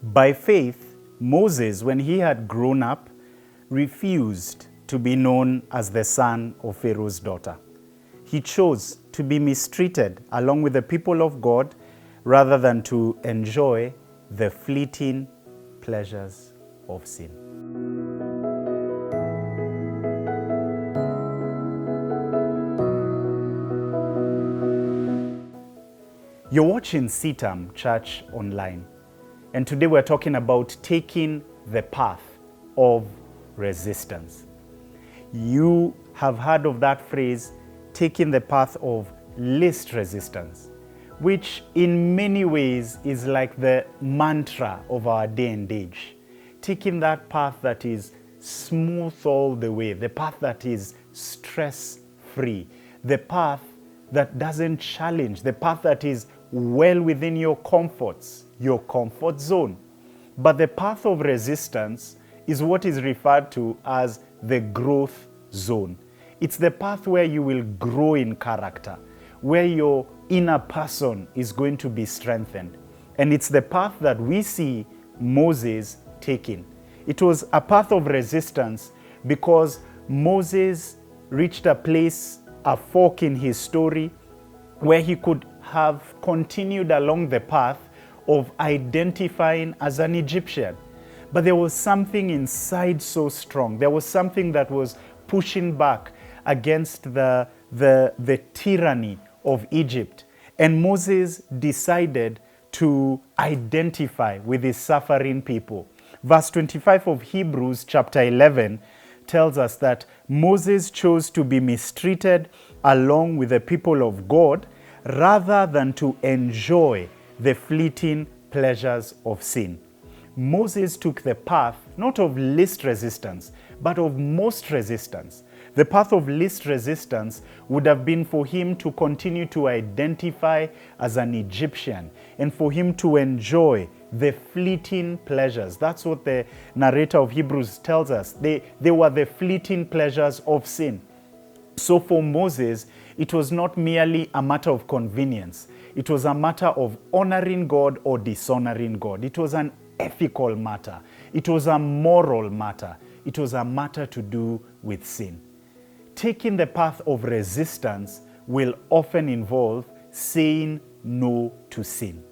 By faith, Moses, when he had grown up, refused to be known as the son of Pharaoh's daughter. He chose to be mistreated along with the people of God rather than to enjoy the fleeting pleasures of sin. You're watching CITAM, Church Online, and today we're talking about taking the path of resistance. You have heard of that phrase, taking the path of least resistance, which in many ways is like the mantra of our day and age. Taking that path that is smooth all the way, the path that is stress-free, the path that doesn't challenge, the path that is well within your comforts, your comfort zone. But the path of resistance is what is referred to as the growth zone. It's the path where you will grow in character, where your inner person is going to be strengthened. And it's the path that we see Moses taking. It was a path of resistance because Moses reached a place, a fork in his story, where he could have continued along the path of identifying as an Egyptian. But there was something inside so strong. There was something that was pushing back against the tyranny of Egypt. And Moses decided to identify with his suffering people. Verse 25 of Hebrews chapter 11 tells us that Moses chose to be mistreated along with the people of God rather than to enjoy the fleeting pleasures of sin. Moses took the path not of least resistance, but of most resistance. The path of least resistance would have been for him to continue to identify as an Egyptian and for him to enjoy the fleeting pleasures. That's what the narrator of Hebrews tells us. They were the fleeting pleasures of sin. So for Moses, it was not merely a matter of convenience. It was a matter of honoring God or dishonoring God. It was an ethical matter. It was a moral matter. It was a matter to do with sin. Taking the path of resistance will often involve saying no to sin.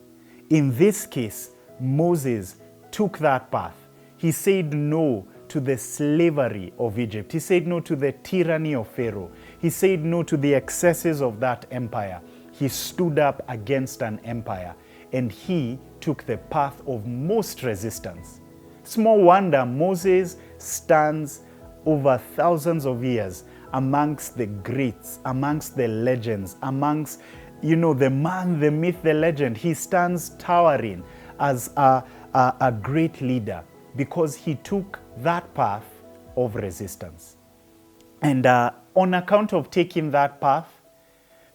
In this case, Moses took that path. He said no to the slavery of Egypt. He said no to the tyranny of Pharaoh. He said no to the excesses of that empire. He stood up against an empire, and he took the path of most resistance. Small wonder Moses stands over thousands of years amongst the greats, amongst the legends, amongst, the man, the myth, the legend. He stands towering as a great leader because he took that path of resistance. And on account of taking that path,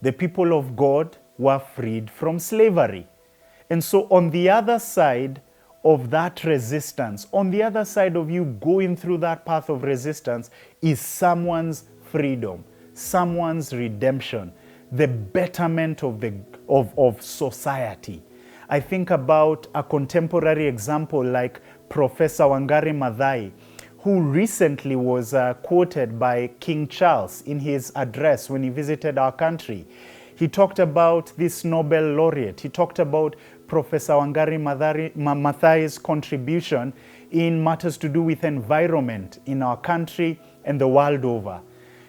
the people of God were freed from slavery. And so on the other side of that resistance, on the other side of you going through that path of resistance is someone's freedom, someone's redemption, the betterment of society. I think about a contemporary example like Professor Wangari Maathai, who recently was quoted by King Charles in his address when he visited our country. He talked about this Nobel laureate. He talked about Professor Wangari Maathai's contribution in matters to do with environment in our country and the world over.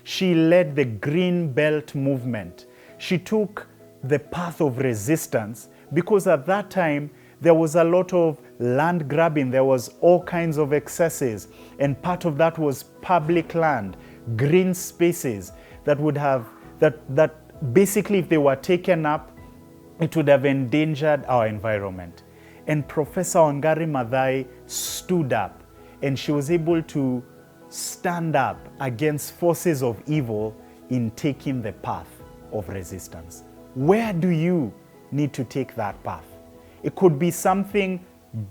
She led the Green Belt movement. She took the path of resistance because at that time there was a lot of land grabbing, there was all kinds of excesses, and part of that was public land, green spaces that would have, that basically if they were taken up, it would have endangered our environment. And Professor Wangari Maathai stood up, and she was able to stand up against forces of evil in taking the path of resistance. Where do you need to take that path? It could be something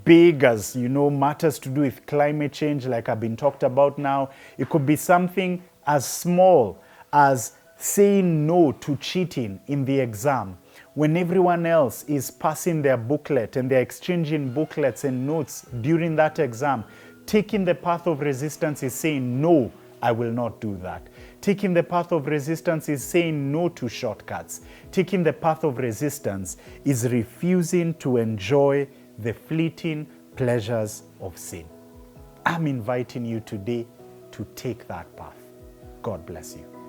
big as, matters to do with climate change like I've been talked about now. It could be something as small as saying no to cheating in the exam. When everyone else is passing their booklet and they're exchanging booklets and notes during that exam, taking the path of resistance is saying, no, I will not do that. Taking the path of resistance is saying no to shortcuts. Taking the path of resistance is refusing to enjoy the fleeting pleasures of sin. I'm inviting you today to take that path. God bless you.